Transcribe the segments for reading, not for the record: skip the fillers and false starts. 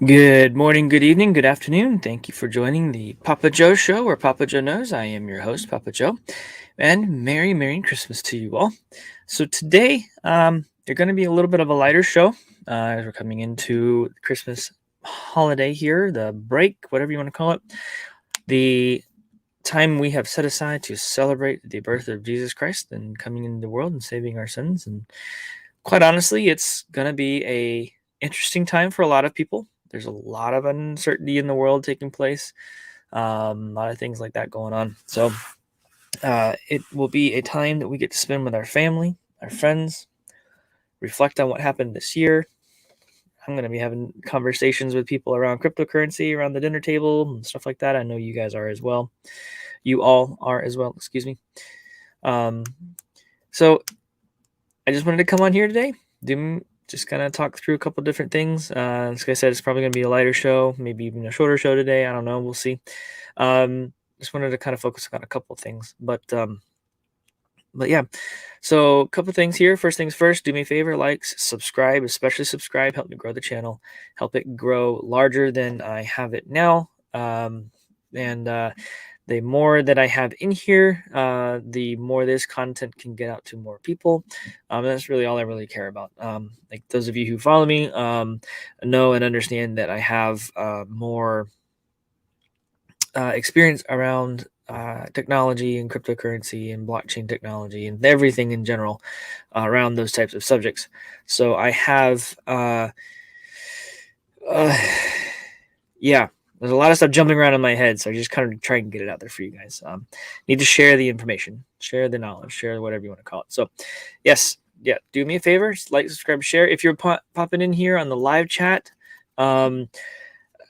Good morning, good evening, good afternoon. Thank you for joining the Papa Joe Show, where Papa Joe knows. I am your host, Papa Joe, and Merry Christmas to you all. So today, they're going to be a little bit of a lighter show as we're coming into Christmas holiday here, the break, whatever you want to call it, the time we have set aside to celebrate the birth of Jesus Christ and coming into the world and saving our sins. And quite honestly, it's going to be a interesting time for a lot of people. There's a lot of uncertainty in the world taking place, a lot of things like that going on. So it will be a time that we get to spend with our family, our friends, reflect on what happened this year. I'm going to be having conversations with people around cryptocurrency, around the dinner table, and stuff like that. I know you guys are as well. You all are as well, excuse me. So I just wanted to come on here today, just kind of talk through a couple different things. Like I said, it's probably going to be a lighter show, maybe even a shorter show today. I don't know. We'll see. Just wanted to kind of focus on a couple things, but yeah. So a couple things here. First things first, do me a favor, like, subscribe, especially subscribe. Help me grow the channel. Help it grow larger than I have it now. And the more that I have in here, the more this content can get out to more people. That's really all I really care about. Like those of you who follow me know and understand that I have more experience around technology and cryptocurrency and blockchain technology and everything in general around those types of subjects. So I have, yeah, there's a lot of stuff jumping around in my head, so I just kind of try and get it out there for you guys. Need to share the information, share the knowledge, share whatever you want to call it. So, yes, yeah, do me a favor, like, subscribe, share. If you're popping in here on the live chat, pop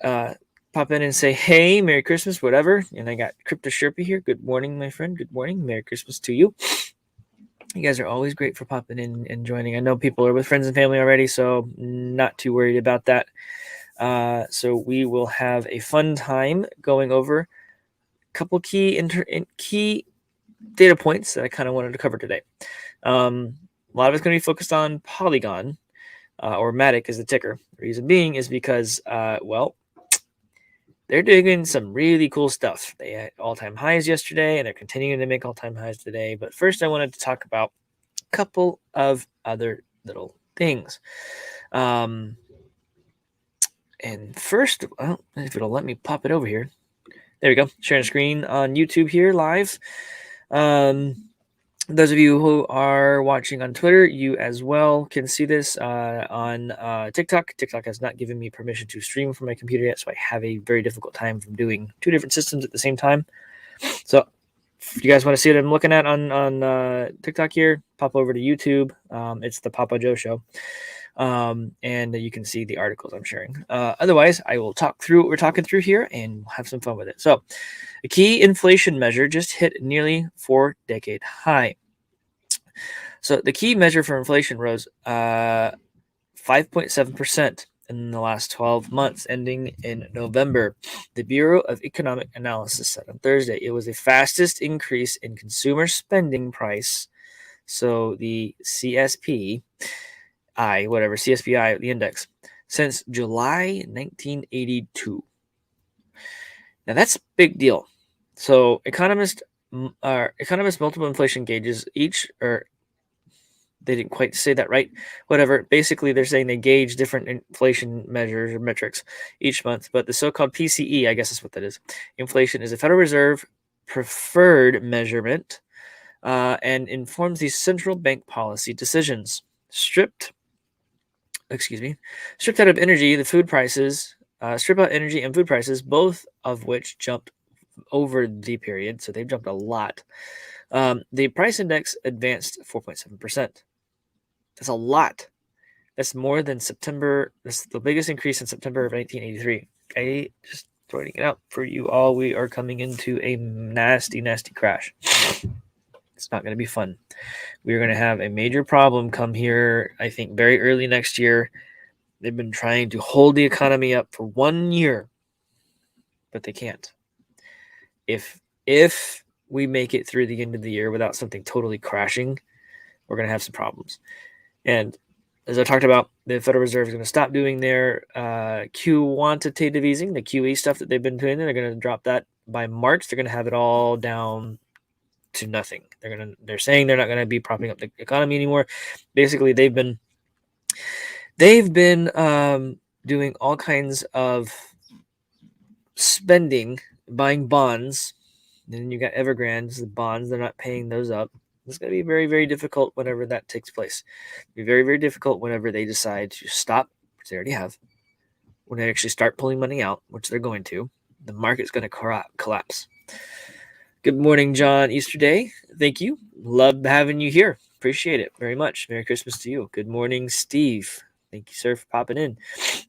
in and say, hey, Merry Christmas, whatever. And I got Crypto Sherpa here. Good morning, my friend. Good morning. Merry Christmas to you. You guys are always great for popping in and joining. I know people are with friends and family already, so not too worried about that. So we will have a fun time going over a couple key data points that I kind of wanted to cover today. A lot of it's going to be focused on Polygon, or Matic is the ticker. The reason being is because, well, they're doing some really cool stuff. They had all-time highs yesterday, and they're continuing to make all-time highs today. But first, I wanted to talk about a couple of other little things. And first, well, if it'll let me pop it over here. There we go. Sharing a screen on YouTube here live. Those of you who are watching on Twitter, you as well can see this on TikTok. TikTok has not given me permission to stream from my computer yet, so I have a very difficult time from doing two different systems at the same time. So if you guys want to see what I'm looking at on TikTok here, pop over to YouTube. It's the Papa Joe Show. And you can see the articles I'm sharing. Otherwise, I will talk through what we're talking through here and have some fun with it. So, a key inflation measure just hit nearly 4-decade high. So, the key measure for inflation rose 5.7% in the last 12 months, ending in November. The Bureau of Economic Analysis said on Thursday it was the fastest increase in consumer spending price. So, the CSP. CSPI, the index, since July 1982. Now that's a big deal. So economists multiple inflation gauges each, or they didn't quite say that right. Whatever. Basically, they're saying they gauge different inflation measures or metrics each month. But the so-called PCE, I guess is what that is. Inflation is a Federal Reserve preferred measurement and informs these central bank policy decisions. Stripped out of energy, the food prices, strip out energy and food prices, both of which jumped over the period. So they've jumped a lot. The price index advanced 4.7%. That's a lot. That's more than September. That's the biggest increase in September of 1983. Okay, just throwing it out for you all. We are coming into a nasty, nasty crash. It's not going to be fun. We're going to have a major problem come here, I think, very early next year. They've been trying to hold the economy up for 1 year, but they can't. If we make it through the end of the year without something totally crashing, we're going to have some problems. And as I talked about, the Federal Reserve is going to stop doing their quantitative easing, the QE stuff that they've been doing. They're going to drop that by March. They're going to have it all down to nothing. They're saying they're not going to be propping up the economy anymore. Basically, they've been doing all kinds of spending, buying bonds. Then you got Evergrande's, the bonds. They're not paying those up. It's going to be very, very difficult whenever that takes place. It'll be very, very difficult whenever they decide to stop, which they already have. When they actually start pulling money out, which they're going to, the market's going to collapse. Good morning, John Easterday. Thank you. Love having you here. Appreciate it very much. Merry Christmas to you. Good morning, Steve. Thank you, sir, for popping in.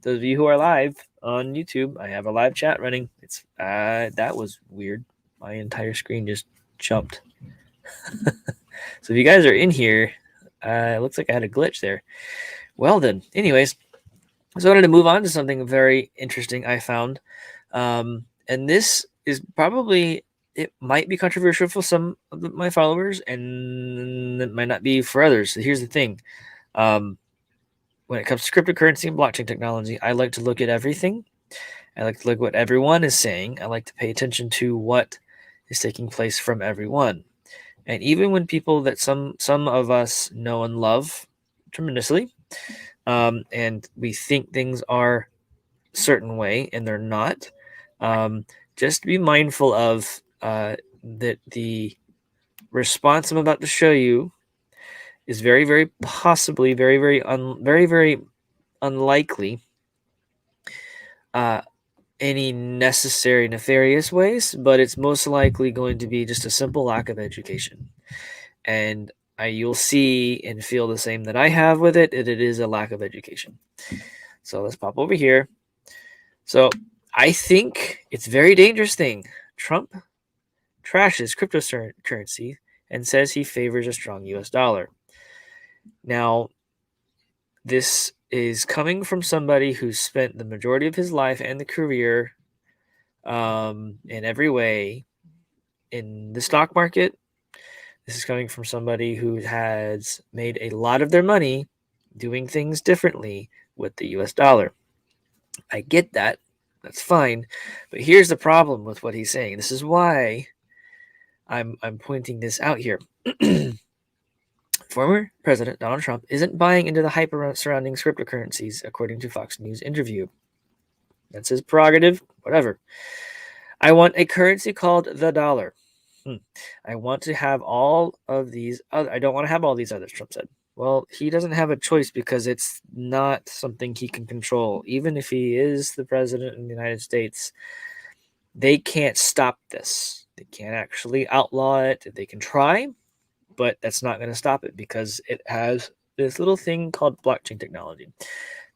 Those of you who are live on YouTube, I have a live chat running. It's that was weird. My entire screen just jumped. So if you guys are in here, it looks like I had a glitch there. Well then, anyways, so I wanted to move on to something very interesting I found. And this is probably, it might be controversial for some of my followers, and it might not be for others. So here's the thing. When it comes to cryptocurrency and blockchain technology, I like to look at everything. I like to look at what everyone is saying. I like to pay attention to what is taking place from everyone. And even when people that some of us know and love tremendously, and we think things are a certain way and they're not, just be mindful of that the response I'm about to show you is very, very possibly very, very unlikely any necessary nefarious ways, but it's most likely going to be just a simple lack of education. And you'll see and feel the same that I have with it, that it is a lack of education. So let's pop over here. So I think it's a very dangerous thing. Trump trashes cryptocurrency and says he favors a strong US dollar. Now, this is coming from somebody who's spent the majority of his life and the career in every way in the stock market. This is coming from somebody who has made a lot of their money doing things differently with the US dollar. I get that. That's fine. But here's the problem with what he's saying. This is why I'm pointing this out here. Former President Donald Trump isn't buying into the hype surrounding cryptocurrencies, according to Fox News interview. That's his prerogative, whatever. I want a currency called the dollar. I want to have all of these other, I don't want to have all these others, Trump said. Well, he doesn't have a choice because it's not something he can control. Even if he is the president of the United States, they can't stop this. They can't actually outlaw it. They can try, but that's not going to stop it because it has this little thing called blockchain technology.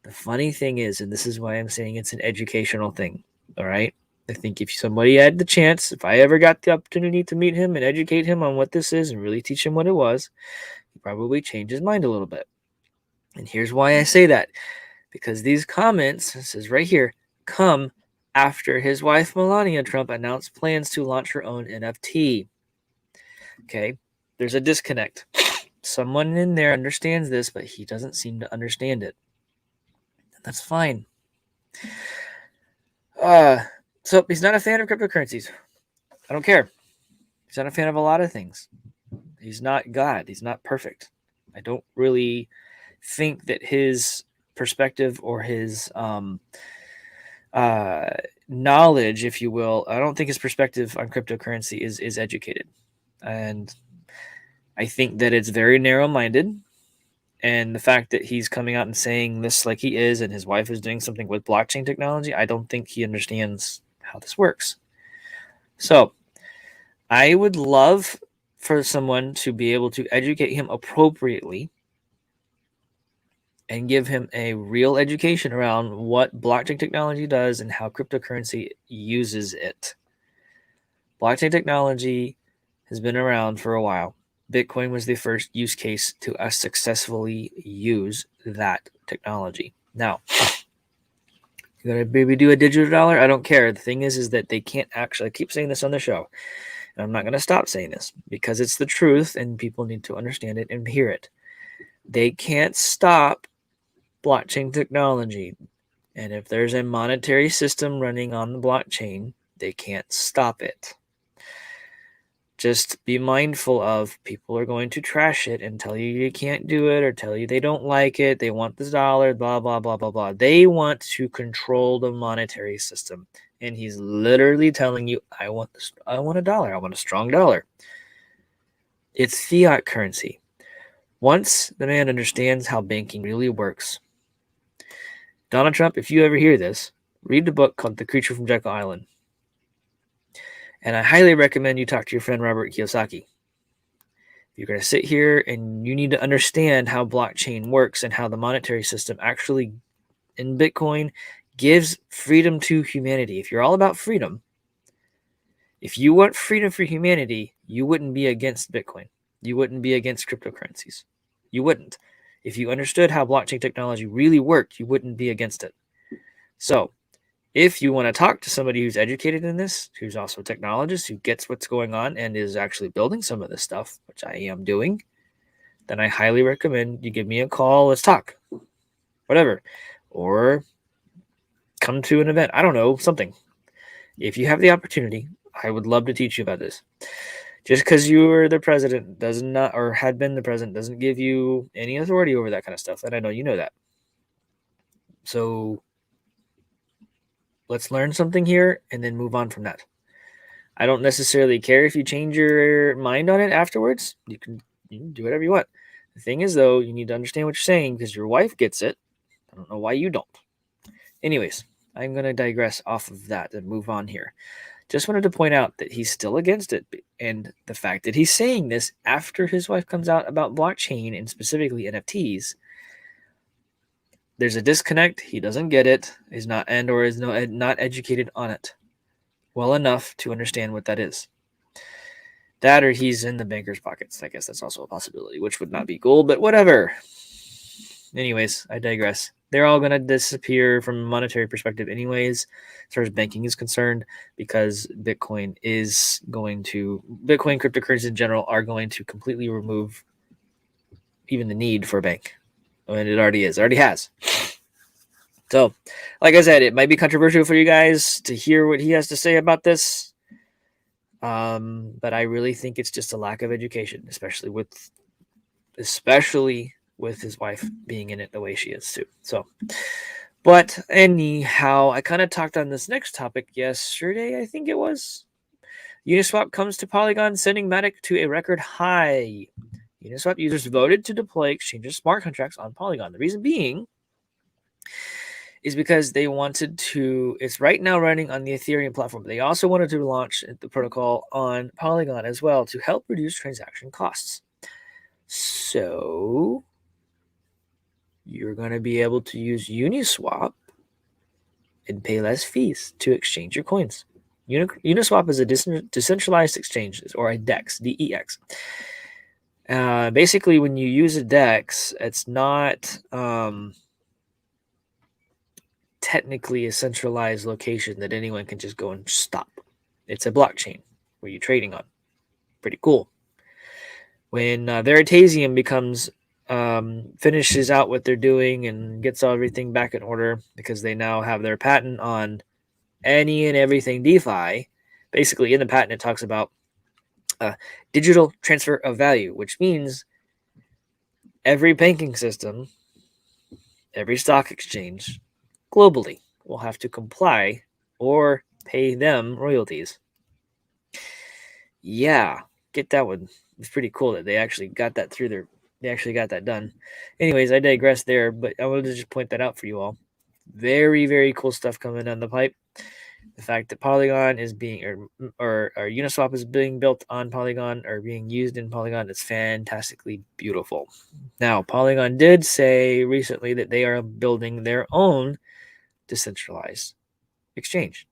The funny thing is, and this is why I'm saying it's an educational thing, all right? I think if somebody had the chance, if I ever got the opportunity to meet him and educate him on what this is and really teach him what it was, he'd probably change his mind a little bit. And here's why I say that. Because these comments, it says right here, come after his wife Melania Trump announced plans to launch her own NFT. Okay, there's a disconnect. Someone in there understands this, but he doesn't seem to understand it. That's fine. So he's not a fan of cryptocurrencies. I don't care. He's not a fan of a lot of things. He's not God. He's not perfect. I don't really think that his perspective or his knowledge, if you will, I don't think his perspective on cryptocurrency is educated. And I think that it's very narrow-minded. And the fact that he's coming out and saying this like he is and his wife is doing something with blockchain technology, I don't think he understands how this works. So I would love for someone to be able to educate him appropriately and give him a real education around what blockchain technology does and how cryptocurrency uses it. Blockchain technology has been around for a while. Bitcoin was the first use case to us successfully use that technology. Now, you're going to maybe do a digital dollar? I don't care. The thing is that they can't actually, I keep saying this on the show, and I'm not going to stop saying this because it's the truth and people need to understand it and hear it. They can't stop blockchain technology. And if there's a monetary system running on the blockchain, they can't stop it. Just be mindful of people are going to trash it and tell you can't do it or tell you they don't like it. They want this dollar, blah, blah, blah, blah, blah. They want to control the monetary system. And he's literally telling you, I want a dollar. I want a strong dollar. It's fiat currency. Once the man understands how banking really works, Donald Trump, if you ever hear this, read the book called The Creature from Jekyll Island. And I highly recommend you talk to your friend Robert Kiyosaki. If you're going to sit here and you need to understand how blockchain works and how the monetary system actually in Bitcoin gives freedom to humanity. If you're all about freedom, if you want freedom for humanity, you wouldn't be against Bitcoin. You wouldn't be against cryptocurrencies. You wouldn't. If you understood how blockchain technology really worked, you wouldn't be against it. So, if you want to talk to somebody who's educated in this, who's also a technologist, who gets what's going on and is actually building some of this stuff, which I am doing, then I highly recommend you give me a call. Let's talk. Whatever. Or come to an event. I don't know, something. If you have the opportunity, I would love to teach you about this. Just because you were the president does not, or had been the president, doesn't give you any authority over that kind of stuff. And I know you know that. So let's learn something here and then move on from that. I don't necessarily care if you change your mind on it afterwards. You can do whatever you want. The thing is, though, you need to understand what you're saying because your wife gets it. I don't know why you don't. Anyways, I'm going to digress off of that and move on here. Just wanted to point out that he's still against it. And the fact that he's saying this after his wife comes out about blockchain and specifically NFTs, there's a disconnect. He doesn't get it. He's not not educated on it well enough to understand what that is. That or he's in the banker's pockets. I guess that's also a possibility, which would not be cool, but whatever. Anyways, I digress. They're all going to disappear from a monetary perspective anyways, as far as banking is concerned, because Bitcoin, cryptocurrencies in general are going to completely remove even the need for a bank. I mean, it already has. So, like I said, it might be controversial for you guys to hear what he has to say about this. But I really think it's just a lack of education, especially with his wife being in it the way she is too. So, but anyhow, I kind of talked on this next topic yesterday, I think it was. Uniswap comes to Polygon, sending Matic to a record high. Uniswap users voted to deploy exchanges smart contracts on Polygon. The reason being is because they wanted to, it's right now running on the Ethereum platform. They also wanted to launch the protocol on Polygon as well to help reduce transaction costs. So you're going to be able to use Uniswap and pay less fees to exchange your coins. Uniswap is a decentralized exchange, or a DEX, DEX. Basically, when you use a DEX, it's not technically a centralized location that anyone can just go and stop. It's a blockchain where you're trading on. Pretty cool. When Veritasium finishes out what they're doing and gets everything back in order, because they now have their patent on any and everything DeFi. Basically, in the patent, it talks about digital transfer of value, which means every banking system, every stock exchange globally will have to comply or pay them royalties. Yeah, get that one. It's pretty cool that they actually got that they actually got that done. Anyways, I digress there, but I wanted to just point that out for you all. Very, very cool stuff coming down the pipe. The fact that Polygon is being, or Uniswap is being built on Polygon or being used in Polygon is fantastically beautiful. Now, Polygon did say recently that they are building their own decentralized exchange.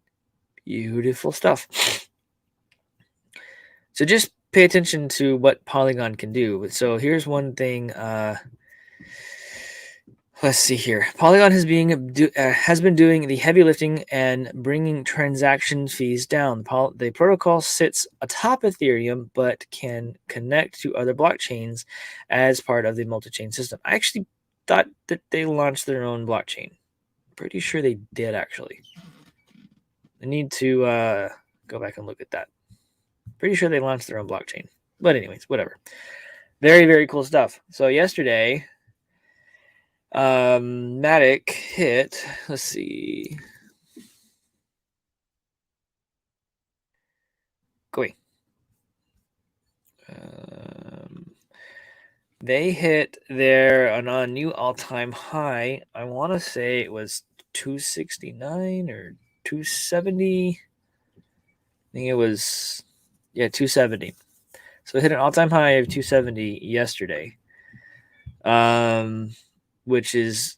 Beautiful stuff. So just pay attention to what Polygon can do. So here's one thing. Let's see here. Polygon has been doing the heavy lifting and bringing transaction fees down. The protocol sits atop Ethereum, but can connect to other blockchains as part of the multi-chain system. I actually thought that they launched their own blockchain. Pretty sure they did, actually. I need to go back and look at that. Pretty sure they launched their own blockchain. But anyways, whatever. Very, very cool stuff. So yesterday, Matic hit, let's see. Go away. They hit their a new all-time high. I want to say it was 269 or 270. I think it was, 270. So it hit an all-time high of 270 yesterday, which is,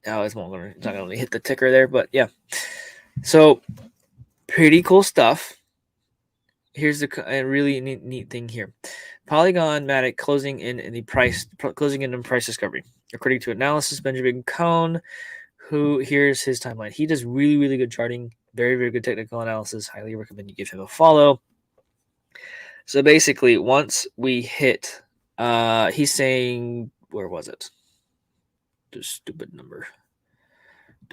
it's not going to hit the ticker there, but yeah. So pretty cool stuff. Here's a really neat thing here. Polygon Matic closing in price discovery. According to analysis, Benjamin Cohn, here's his timeline. He does really, really good charting, very, very good technical analysis. Highly recommend you give him a follow. So basically, once we hit, he's saying, where was it? The stupid number.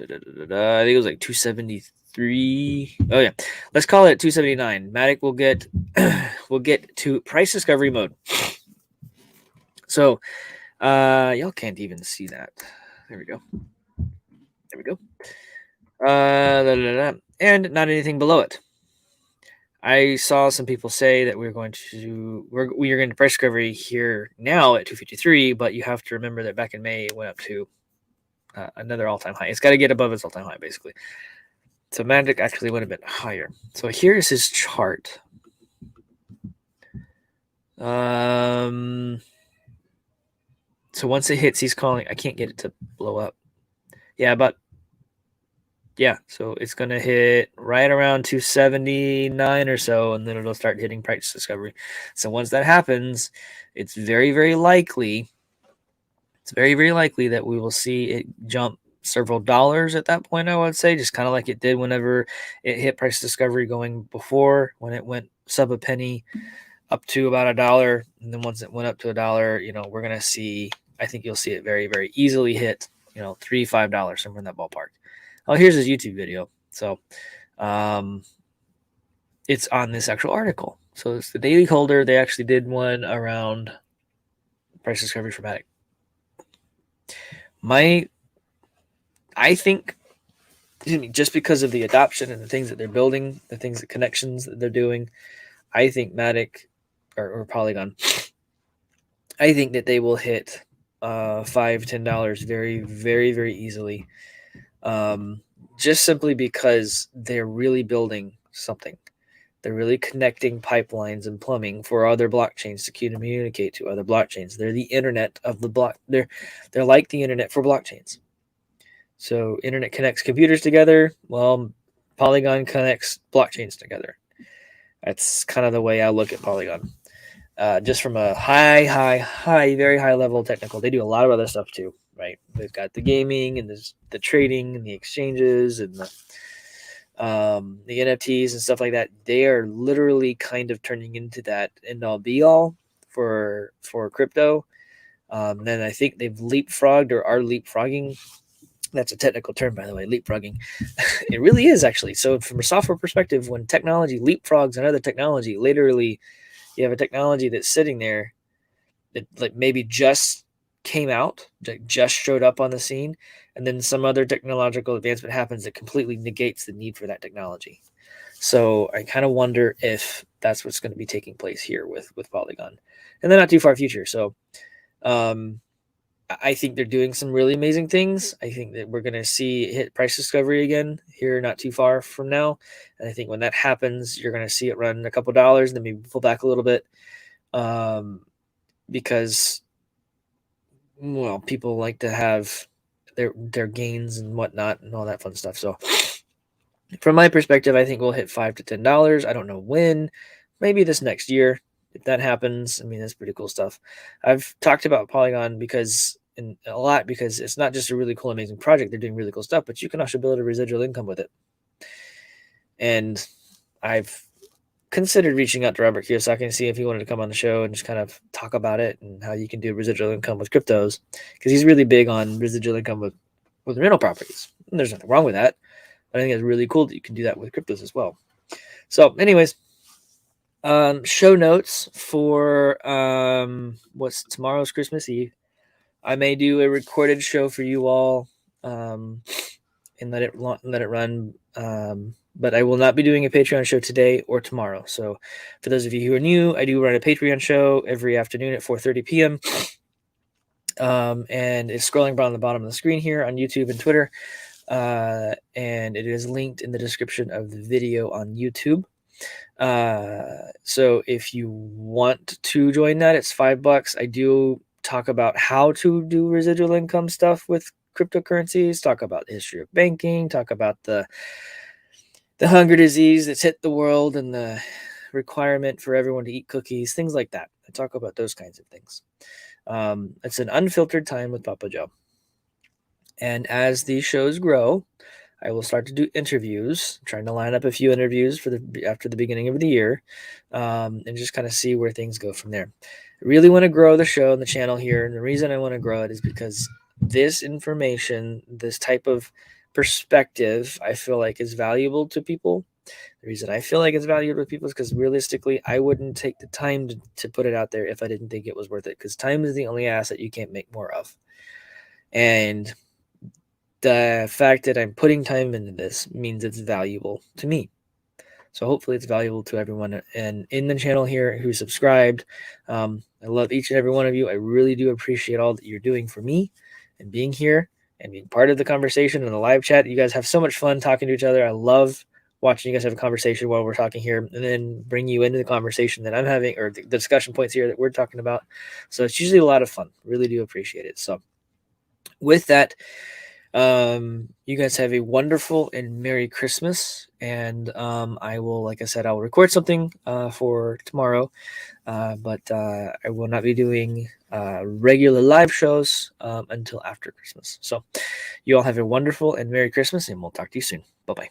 I think it was like 273. Oh yeah, let's call it 279. Matic will get to price discovery mode. So y'all can't even see that. There we go. And not anything below it. I saw some people say that we are going to price discovery here now at 253, but you have to remember that back in May it went up to another all-time high. It's got to get above its all-time high, basically. So Matic actually went a bit higher. So here's his chart. So once it hits, he's calling. I can't get it to blow up. So it's going to hit right around 279 or so, and then it'll start hitting price discovery. So once that happens, it's very, very likely that we will see it jump several dollars at that point, I would say, just kind of like it did whenever it hit price discovery going before, when it went sub a penny up to about $1. And then once it went up to $1, we're going to see, I think you'll see it very, very easily hit, $3, $5, somewhere in that ballpark. Oh, here's his YouTube video. So it's on this actual article. So it's the Daily Holder. They actually did one around price discovery for Matic. I think, just because of the adoption and the things that they're building, the connections that they're doing, I think Matic or Polygon, I think that they will hit $5, $10 very, very, very easily. Just simply because they're really building something. They're really connecting pipelines and plumbing for other blockchains to communicate to other blockchains. They're the internet of the block. They're like the internet for blockchains. So internet connects computers together. Well, Polygon connects blockchains together. That's kind of the way I look at Polygon. Just from a very high level technical. They do a lot of other stuff too, right? They've got the gaming and the trading and the exchanges and the NFTs and stuff like that. They are literally kind of turning into that end all be all for crypto. Then I think they've leapfrogged or are leapfrogging. That's a technical term, by the way, leapfrogging. It really is, actually. So from a software perspective, when technology leapfrogs another technology, literally you have a technology that's sitting there that like maybe just came out, just showed up on the scene, and then some other technological advancement happens that completely negates the need for that technology. So I kind of wonder if that's what's going to be taking place here with Polygon, and then not too far future. So I think they're doing some really amazing things. I think that we're going to see it hit price discovery again here not too far from now. And I think when that happens, you're going to see it run a couple dollars, then maybe pull back a little bit, because, well, people like to have their gains and whatnot and all that fun stuff. So from my perspective, I think we'll hit $5 to $10. I don't know when, maybe this next year. If that happens, I mean, that's pretty cool stuff. I've talked about Polygon because it's not just a really cool, amazing project. They're doing really cool stuff, but you can also build a residual income with it. And I've considered reaching out to Robert Kiyosaki and see if he wanted to come on the show and just kind of talk about it and how you can do residual income with cryptos, because he's really big on residual income with rental properties. And there's nothing wrong with that. But I think it's really cool that you can do that with cryptos as well. So anyways, show notes for what's tomorrow's Christmas Eve. I may do a recorded show for you all and let it run. But I will not be doing a Patreon show today or tomorrow. So for those of you who are new, I do run a Patreon show every afternoon at 4:30 p.m. And it's scrolling on the bottom of the screen here on YouTube and Twitter. And it is linked in the description of the video on YouTube. So if you want to join that, it's $5. I do talk about how to do residual income stuff with cryptocurrencies, talk about the history of banking, talk about the hunger disease that's hit the world and the requirement for everyone to eat cookies, things like that. I talk about those kinds of things. It's an unfiltered time with Papa Joe. And as these shows grow, I will start to do interviews, trying to line up a few interviews for after the beginning of the year, and just kind of see where things go from there. I really want to grow the show and the channel here. And the reason I want to grow it is because this information, this type of perspective, I feel like is valuable to people. The reason I feel like it's valuable to people is because realistically, I wouldn't take the time to put it out there if I didn't think it was worth it, because time is the only asset you can't make more of. And the fact that I'm putting time into this means it's valuable to me. So hopefully it's valuable to everyone and in the channel here who subscribed. I love each and every one of you. I really do appreciate all that you're doing for me and being here and being part of the conversation in the live chat. You guys have so much fun talking to each other. I love watching you guys have a conversation while we're talking here, and then bring you into the conversation that I'm having, or the discussion points here that we're talking about. So it's usually a lot of fun. Really do appreciate it. So with that, you guys have a wonderful and Merry Christmas. And I will, like I said, I'll record something for tomorrow, but I will not be doing regular live shows until after Christmas. So you all have a wonderful and Merry Christmas, and we'll talk to you soon. Bye-bye.